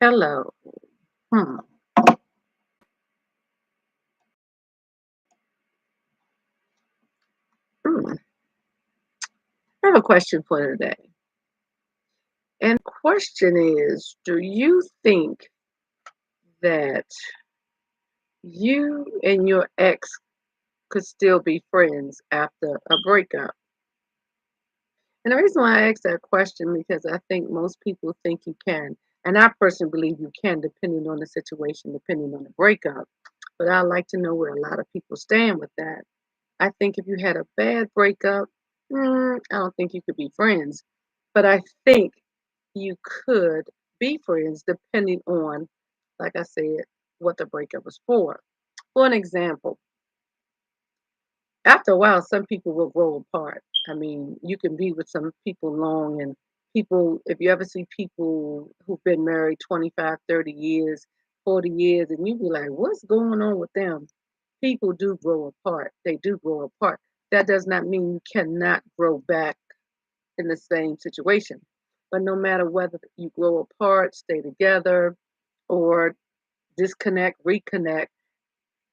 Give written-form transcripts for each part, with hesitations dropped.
Hello. Hmm. Hmm. I have a question for today. And the question is, do you think that you and your ex could still be friends after a breakup? And the reason why I asked that question because I think most people think you can. And I personally believe you can, depending on the situation, depending on the breakup. But I like to know where a lot of people stand with that. I think if you had a bad breakup, I don't think you could be friends. But I think you could be friends depending on, like I said, what the breakup was for. For an example, after a while, some people will grow apart. I mean, you can be with some people long, and people, if you ever see people who've been married 25, 30 years, 40 years, and you be like, what's going on with them? People do grow apart. They do grow apart. That does not mean you cannot grow back in the same situation. But no matter whether you grow apart, stay together, or disconnect, reconnect,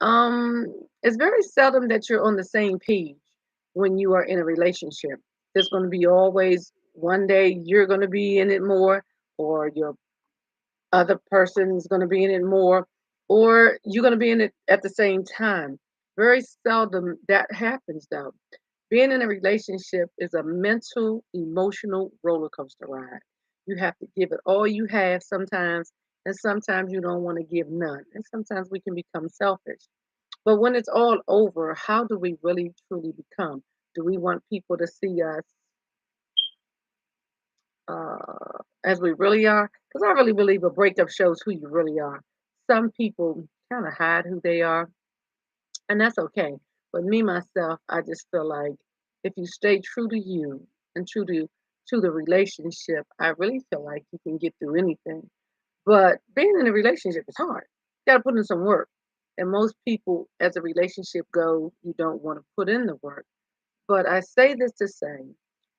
um, it's very seldom that you're on the same page when you are in a relationship. There's going to be always one day you're going to be in it more, or your other person is going to be in it more, or you're going to be in it at the same time. Very seldom that happens, though. Being in a relationship is a mental, emotional roller coaster ride. You have to give it all you have sometimes, and sometimes you don't want to give none. And sometimes we can become selfish. But when it's all over, how do we really truly become? Do we want people to see us as we really are? Because I really believe a breakup shows who you really are. Some people kind of hide who they are, and that's okay. But me myself, I just feel like if you stay true to you and true to the relationship, I really feel like you can get through anything. But being in a relationship is hard. You got to put in some work. And most people, as a relationship goes, you don't want to put in the work. But I say this to say,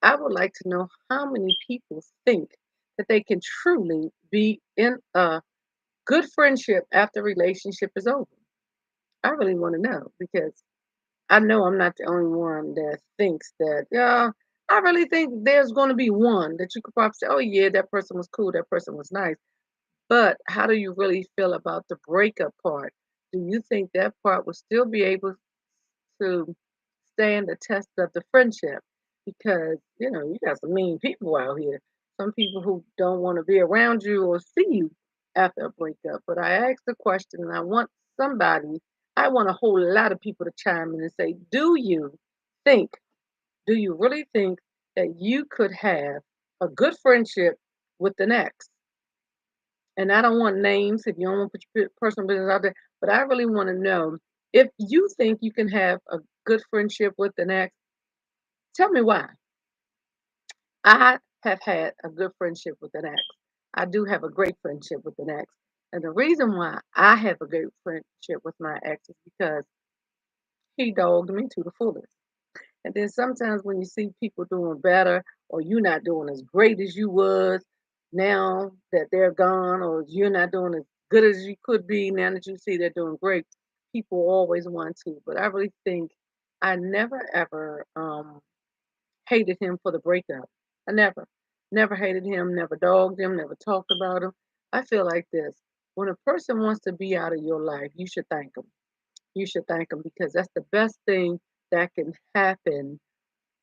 I would like to know how many people think that they can truly be in a good friendship after relationship is over. I really want to know because I know I'm not the only one that thinks that, yeah, I really think there's going to be one that you could probably say, oh, yeah, that person was cool, that person was nice. But how do you really feel about the breakup part? Do you think that part will still be able to stand the test of the friendship? Because, you got some mean people out here. Some people who don't want to be around you or see you after a breakup. But I asked the question and somebody, I want a whole lot of people to chime in and say, think, do you really think that you could have a good friendship with an ex? And I don't want names if you don't want to put your personal business out there, but I really want to know if you think you can have a good friendship with an ex, tell me why. I have had a good friendship with an ex. I do have a great friendship with an ex. And the reason why I have a great friendship with my ex is because he dogged me to the fullest. And then sometimes when you see people doing better or you're not doing as great as you was now that they're gone, or you're not doing as good as you could be now that you see they're doing great, people always want to. But I really think I never ever hated him for the breakup. I never hated him, never dogged him, never talked about him. I feel like this. When a person wants to be out of your life, you should thank them. You should thank them because that's the best thing that can happen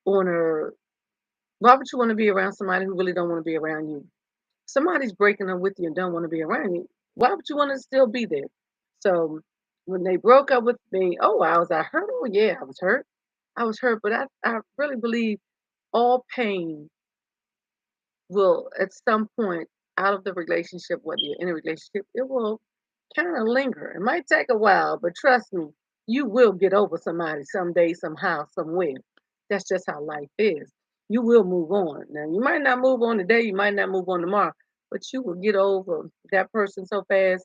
on a why would you want to be around somebody who really don't want to be around you? Somebody's breaking up with you and don't want to be around you. Why would you want to still be there? So when they broke up with me, oh, was I hurt? Oh, yeah, I was hurt. I was hurt, but I really believe all pain will, at some point, out of the relationship, whether you're in a relationship, it will kind of linger. It might take a while, but trust me, you will get over somebody someday, somehow, somewhere. That's just how life is. You will move on. Now, you might not move on today, you might not move on tomorrow, but you will get over that person so fast,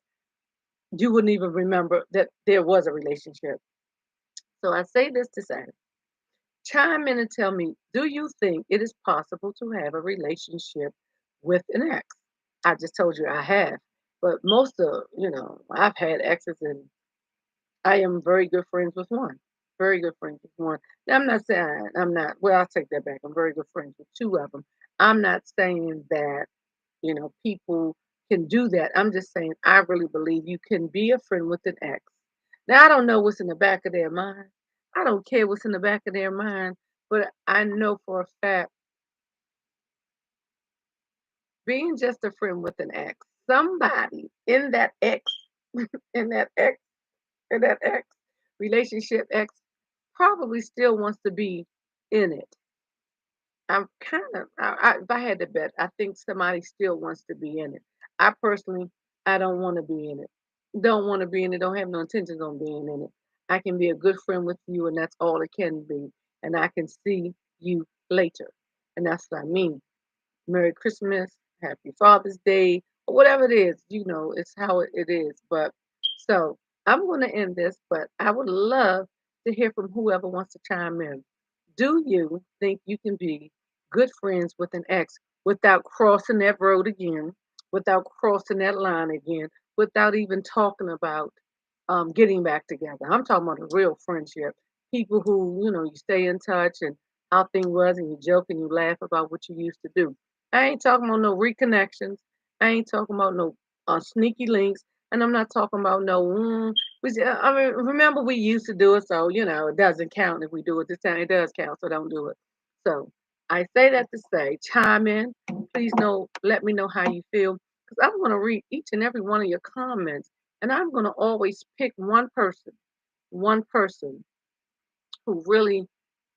you wouldn't even remember that there was a relationship. So I say this to say, chime in and tell me, do you think it is possible to have a relationship with an ex? I just told you I have. But most of, I've had exes and I am very good friends with one. Very good friends with one. Now, I'm not saying I'm not, well, I'll take that back. I'm very good friends with two of them. I'm not saying that, people can do that. I'm just saying I really believe you can be a friend with an ex. Now, I don't know what's in the back of their mind. I don't care what's in the back of their mind, but I know for a fact being just a friend with an ex, somebody in that ex, in that ex relationship ex probably still wants to be in it. I'm kind of, if I had to bet, I think somebody still wants to be in it. I personally, I don't want to be in it. Don't want to be in it. Don't have no intentions on being in it. I can be a good friend with you, and that's all it can be. And I can see you later, and that's what I mean. Merry Christmas, Happy Father's Day, or whatever it is, it's how it is. But so I'm going to end this, but I would love to hear from whoever wants to chime in. Do you think you can be good friends with an ex without crossing that road again, without crossing that line again, without even talking about getting back together? I'm talking about a real friendship. People who, you stay in touch and how things was and you joke and you laugh about what you used to do. I ain't talking about no reconnections. I ain't talking about no sneaky links. And I'm not talking about no, I mean, remember we used to do it, so, it doesn't count if we do it this time. It does count, so don't do it. So I say that to say, chime in. Please let me know how you feel. Because I'm going to read each and every one of your comments. And I'm going to always pick one person who really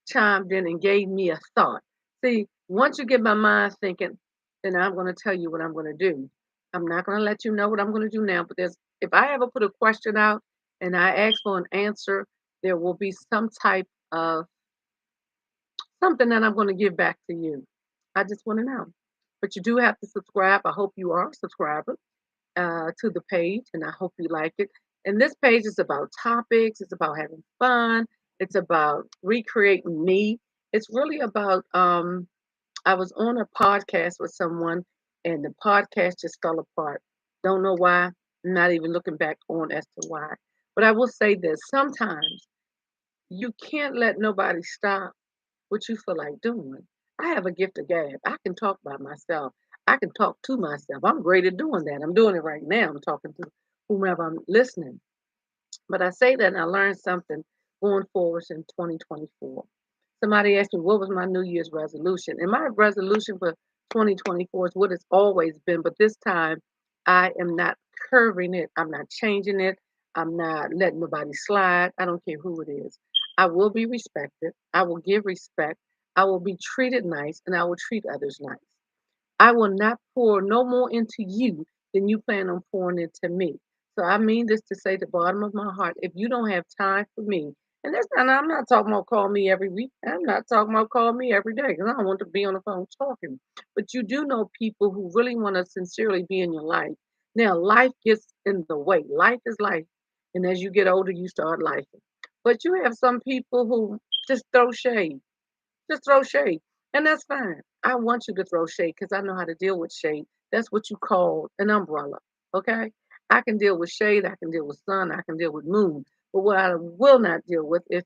chimed in and gave me a thought. See, once you get my mind thinking, then I'm going to tell you what I'm going to do. I'm not going to let you know what I'm going to do now, but if I ever put a question out and I ask for an answer, there will be some type of something that I'm going to give back to you. I just want to know. But you do have to subscribe. I hope you are a subscriber to the page, and I hope you like it. And this page is about topics, it's about having fun, it's about recreating me. It's really about I was on a podcast with someone and the podcast just fell apart. Don't know why. I'm not even looking back on as to why. But I will say this sometimes you can't let nobody stop what you feel like doing. I have a gift of gab. I can talk by myself. I can talk to myself. I'm great at doing that. I'm doing it right now. I'm talking to whomever I'm listening. But I say that and I learned something going forward in 2024. Somebody asked me what was my New Year's resolution. And my resolution for 2024 is what it's always been. But this time I am not curving it. I'm not changing it. I'm not letting nobody slide. I don't care who it is. I will be respected. I will give respect. I will be treated nice and I will treat others nice. I will not pour no more into you than you plan on pouring into me. So I mean this to say the bottom of my heart, if you don't have time for me, and I'm not talking about call me every week. I'm not talking about call me every day because I don't want to be on the phone talking. But you do know people who really want to sincerely be in your life. Now life gets in the way. Life is life. And as you get older, you start life. But you have some people who just throw shade. Just throw shade. And that's fine. I want you to throw shade because I know how to deal with shade. That's what you call an umbrella. Okay? I can deal with shade, I can deal with sun, I can deal with moon. But what I will not deal with is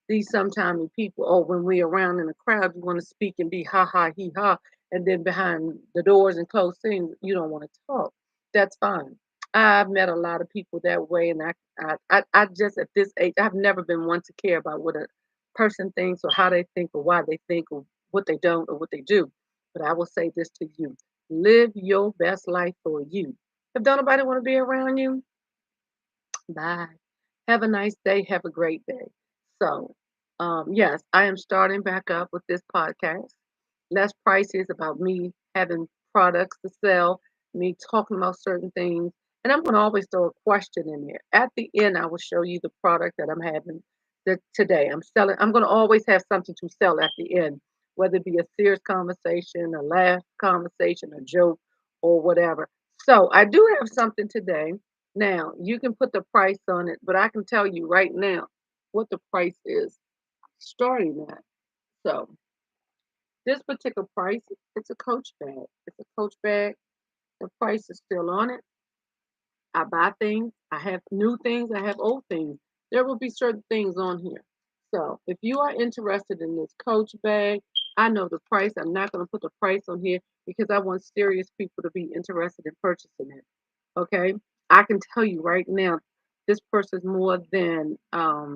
these sometimes people, oh, when we're around in a crowd, you want to speak and be ha ha he ha. And then behind the doors and closed things, you don't want to talk. That's fine. I've met a lot of people that way, and I just at this age, I've never been one to care about what a person thinks or how they think or why they think or what they don't or what they do. But I will say this to you. Live your best life for you. If don't nobody want to be around you, bye. Have a nice day. Have a great day. So, yes, I am starting back up with this podcast. Less Price is about me having products to sell, me talking about certain things. And I'm going to always throw a question in there. At the end, I will show you the product that I'm having today. I'm selling, I'm going to always have something to sell at the end, whether it be a serious conversation, a laugh conversation, a joke, or whatever. So I do have something today. Now, you can put the price on it, but I can tell you right now what the price is starting at. So, this particular price, it's a Coach bag. It's a Coach bag. The price is still on it. I buy things. I have new things. I have old things. There will be certain things on here. So if you are interested in this Coach bag, I know the price. I'm not going to put the price on here because I want serious people to be interested in purchasing it. Okay. I can tell you right now, this purse is more than $75.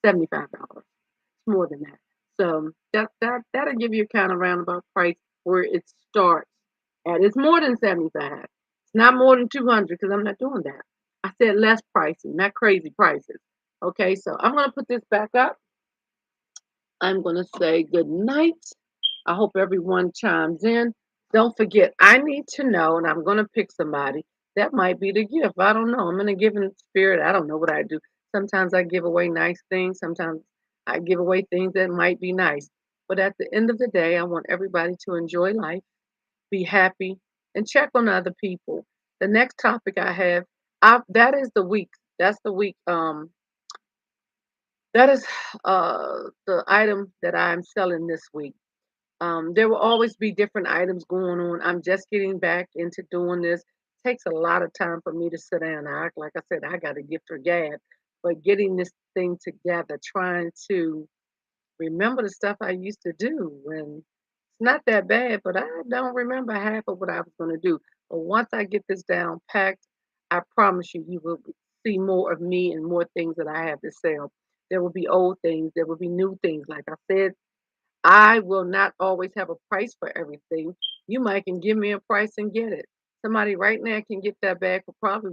It's more than that. So that'll give you a kind of roundabout price where it starts at. It's more than 75. It's not more than 200 because I'm not doing that. I said less pricey, not crazy prices. Okay, so I'm gonna put this back up. I'm gonna say good night. I hope everyone chimes in. Don't forget, I need to know, and I'm gonna pick somebody. That might be the gift. I don't know. I'm in a giving spirit. I don't know what I do. Sometimes I give away nice things. Sometimes I give away things that might be nice. But at the end of the day, I want everybody to enjoy life, be happy, and check on other people. The next topic I have, that is the week. That's the week. That is the item that I'm selling this week. There will always be different items going on. I'm just getting back into doing this. Takes a lot of time for me to sit down. I act like I said, I got a gift for gab, but getting this thing together, trying to remember the stuff I used to do, and it's not that bad, but I don't remember half of what I was going to do. But once I get this down packed, I promise you, you will see more of me and more things that I have to sell. There will be old things, there will be new things. Like I said, I will not always have a price for everything. You might can give me a price and get it. Somebody right now can get that bag for probably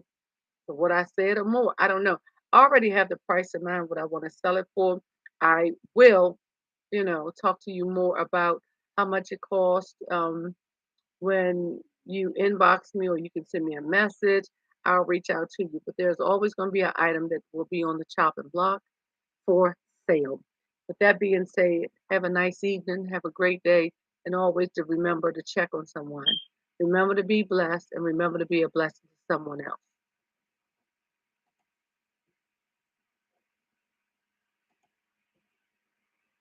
for what I said or more. I don't know. I already have the price in mind what I want to sell it for. I will, talk to you more about how much it costs when you inbox me or you can send me a message. I'll reach out to you. But there's always going to be an item that will be on the chopping block for sale. With that being said, have a nice evening, have a great day, and always to remember to check on someone. Remember to be blessed and remember to be a blessing to someone else.